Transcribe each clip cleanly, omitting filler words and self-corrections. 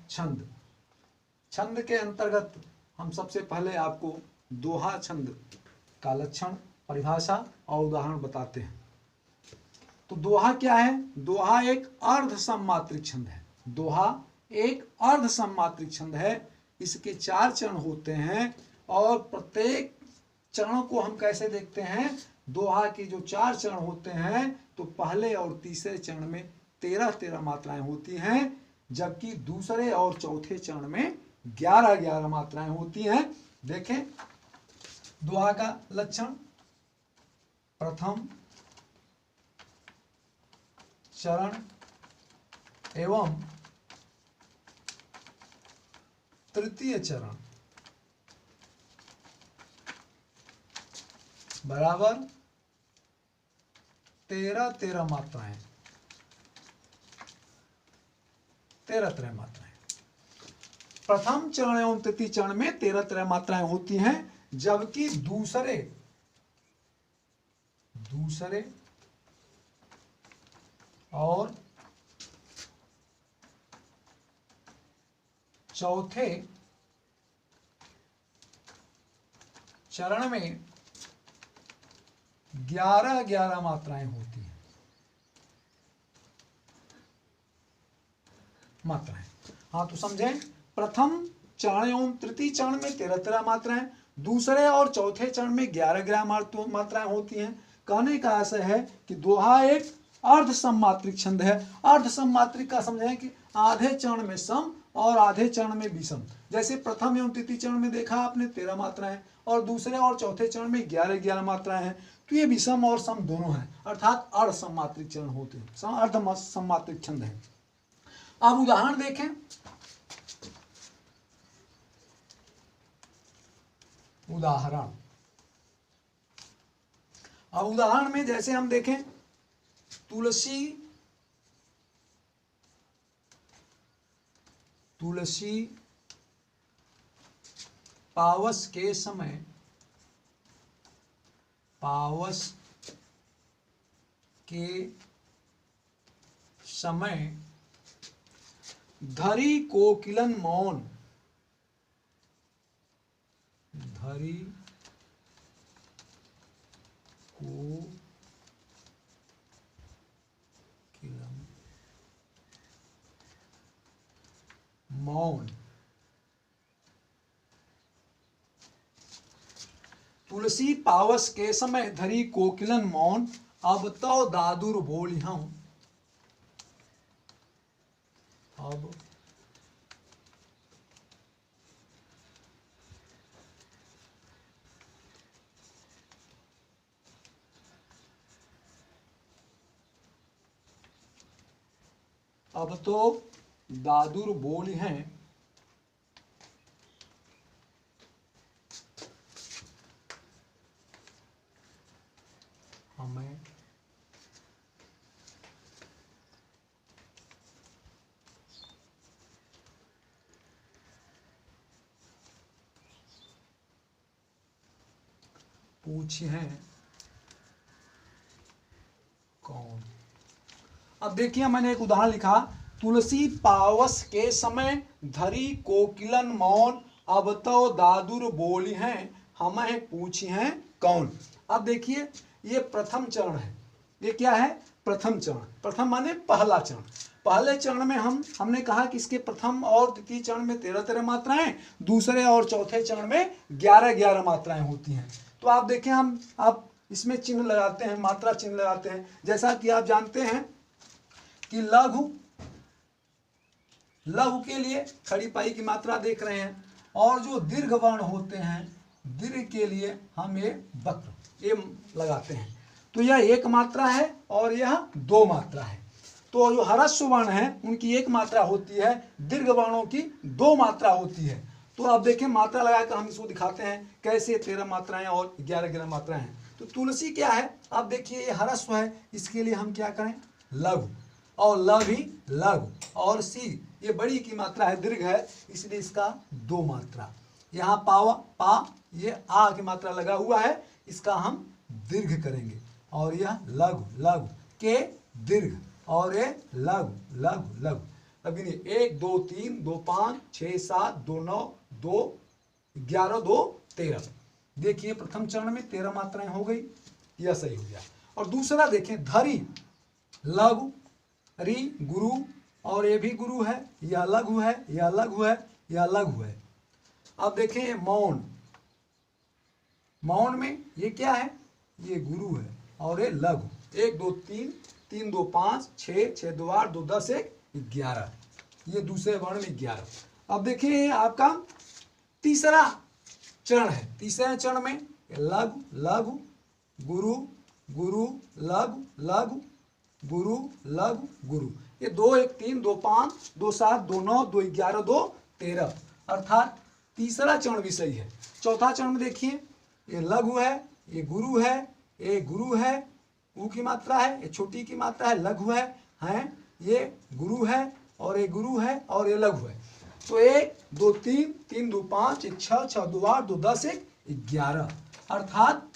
छंद। छंद के अंतर्गत हम सबसे पहले आपको दोहा छंद का लक्षण, परिभाषा और उदाहरण बताते हैं। तो दोहा क्या है? दोहा एक अर्ध सममात्रिक छंद है। दोहा एक अर्ध सममात्रिक छंद है। इसके 4 चरण होते हैं और प्रत्येक चरणों को हम कैसे देखते हैं? दोहा के जो 4 चरण होते हैं तो पहले और तीसरे चरण में 13-13 मात्राएं होती हैं, जबकि दूसरे और चौथे चरण में 11-11 मात्राएं होती हैं। देखें दोहा का लक्षण, प्रथम चरण एवं तृतीय चरण बराबर 13-13 मात्राएं, 13-13 मात्राएं। प्रथम चरण एवं तृतीय चरण में 13-13 मात्राएं होती हैं, जबकि दूसरे और चौथे चरण में 11-11 मात्राएं होती हैं। हाँ तो समझें, प्रथम चरण एवं तृतीय चरण में 13-13 मात्राएं, दूसरे और चौथे चरण में 11-11 मात्राएं होती हैं। कहने का आशय है कि दोहा एक अर्ध सममात्रिक छंद है। अर्ध सममात्रिक का समझें कि आधे चरण में सम और आधे चरण में विषम। जैसे प्रथम एवं तृतीय चरण में देखा आपने 13 मात्राएं और दूसरे और चौथे चरण में 11-11 मात्राएं हैं, तो ये विषम और सम दोनों हैं, अर्थात अर्ध सममात्रिक चरण होते हैं, अर्ध सममात्रिक छंद है। अब उदाहरण देखें। उदाहरण में जैसे हम देखें, तुलसी पावस के समय धरी कोकिलन मौन, तुलसी पावस के समय धरी कोकिलन मौन, अब तो दादुर बोली हूं। अब तो दादुर बोली हैं, हमें पूछे हैं कौन। अब देखिए मैंने एक उदाहरण लिखा, तुलसी पावस के समय धरी कोकिलन मौन, अब तो दादुर बोली हैं, हमें पूछी हैं कौन। अब देखिए ये प्रथम चरण है। ये क्या है? प्रथम चरण। प्रथम माने पहला चरण। पहले चरण में हमने कहा कि इसके प्रथम और द्वितीय चरण में 13-13 मात्राएं, दूसरे और चौथे चरण में 11-11 मात्राएं होती हैं। तो आप देखें, आप इसमें चिन्ह लगाते हैं, मात्रा चिन्ह लगाते हैं। जैसा कि आप जानते हैं कि लघु के लिए खड़ी पाई की मात्रा देख रहे हैं, और जो दीर्घ वर्ण होते हैं, दीर्घ के लिए हम ये वक्र ये लगाते हैं। तो यह 1 मात्रा है और यह 2 मात्रा है। तो जो ह्रस्व वर्ण है उनकी 1 मात्रा होती है, दीर्घ वर्णों की 2 मात्रा होती है। तो अब देखें मात्रा लगाकर हम इसको दिखाते हैं कैसे 13 मात्राएं और 11-11 मात्राएं हैं। तो तुलसी क्या है? अब देखिए ये ह्रस्व है, इसके लिए हम क्या करें? लघु, और ल भी लघु, और सी ये बड़ी की मात्रा है, दीर्घ है, इसलिए इसका 2 मात्रा। यहाँ पा ये आ की मात्रा लगा हुआ है, इसका हम दीर्घ करेंगे। और यह लघु के दीर्घ, और ये लघु। अब गिनिए 1 2 3 2 5 6 7 2 9 2 11 2 13। देखिए प्रथम चरण में 13 मात्राएं हो गई, यह सही हो गया। और दूसरा देखें धरी लघु री गुरु, और ये भी गुरु है, यह लघु है, यह लघु है, यह लघु है। अब देखें मौन, मौन में ये क्या है, ये गुरु है और ये लघु। 1 2 3 3 2 5 6 6 2 8 2 10 1 11, ये दूसरे वर्ण में 11। अब देखिए आपका तीसरा चरण है, तीसरे चरण में लघु लघु गुरु गुरु लघु लघु गुरु लघु गुरु, ये 2 1 3 2 5 2 7 2 9 2 11 2 13, अर्थात तीसरा चरण भी सही है। चौथा चरण में देखिए ये लघु है, ये गुरु है, ये गुरु है, ऊ की मात्रा है, ये छोटी की मात्रा है, लघु है, ये गुरु है और ये गुरु है और ये लघु है। तो 1 2 3 3 2 5 1 6 6 2 8 2 10 1 11, अर्थात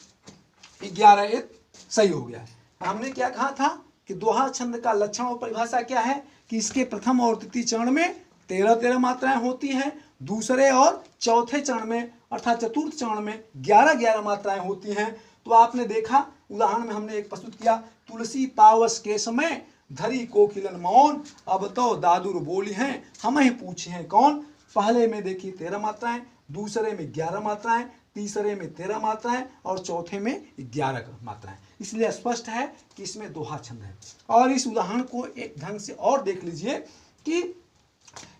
11 एक सही हो गया। हमने क्या कहा था कि दोहा छंद का लक्षण और परिभाषा क्या है कि इसके प्रथम और तृतीय चरण में 13 मात्राएं होती हैं, दूसरे और चौथे चरण में अर्थात चतुर्थ चरण में 11 मात्राएं होती हैं। तो आपने देखा उदाहरण में हमने एक प्रस्तुत किया, तुलसी पावस के समय धरी कोकिलन मौन, अब तो दादुर बोली हैं हमें पूछे हैं कौन। पहले में देखिए 13 मात्राएं, दूसरे में 11 मात्राएं, तीसरे में 13 मात्राएं और चौथे में 11 मात्राएं। इसलिए स्पष्ट है कि इसमें दोहा छंद है। और इस उदाहरण को एक ढंग से और देख लीजिए कि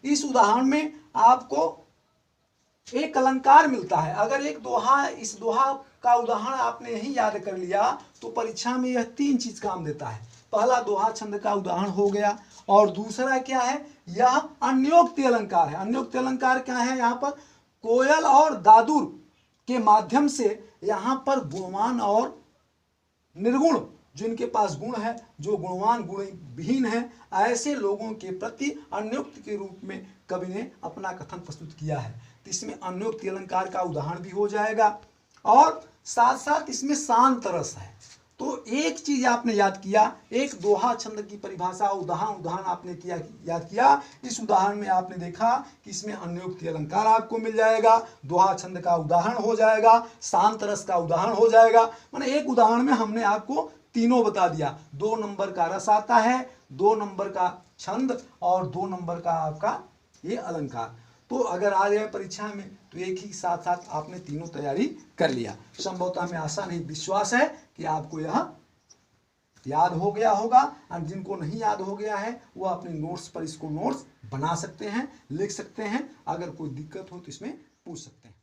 इस उदाहरण में आपको एक अलंकार मिलता है। अगर एक दोहा, इस दोहा का उदाहरण आपने यही याद कर लिया तो परीक्षा में यह 3 चीज काम देता है। पहला दोहा छंद का उदाहरण हो गया, और दूसरा क्या है, यह अन्योक्ति अलंकार है। अन्योक्ति अलंकार क्या है, यहाँ पर कोयल और दादुर के माध्यम से यहाँ पर गुणवान और निर्गुण, जिनके पास गुण है, जो गुणवान गुण विहीन है, ऐसे लोगों के प्रति अन्योक्ति के रूप में कवि ने अपना कथन प्रस्तुत किया है। तो इसमें अन्योक्ति अलंकार का उदाहरण भी हो जाएगा और साथ साथ इसमें शांत रस है। तो एक चीज आपने याद किया, एक दोहा छंद की परिभाषा उदाहरण आपने याद किया। इस उदाहरण में आपने देखा कि इसमें अन्योक्ति अलंकार आपको मिल जाएगा, दोहा छंद का उदाहरण हो जाएगा, शांत रस का उदाहरण हो जाएगा। माने एक उदाहरण में हमने आपको तीनों बता दिया। 2 नंबर का रस आता है, 2 नंबर का छंद और 2 नंबर का आपका ये अलंकार। तो अगर आ जाए परीक्षा में तो एक ही साथ साथ आपने तीनों तैयारी कर लिया। संभवतः में आशा नहीं विश्वास है कि आपको यह याद हो गया होगा। और जिनको नहीं याद हो गया है वो अपने नोट्स पर इसको नोट्स बना सकते हैं, लिख सकते हैं। अगर कोई दिक्कत हो तो इसमें पूछ सकते हैं।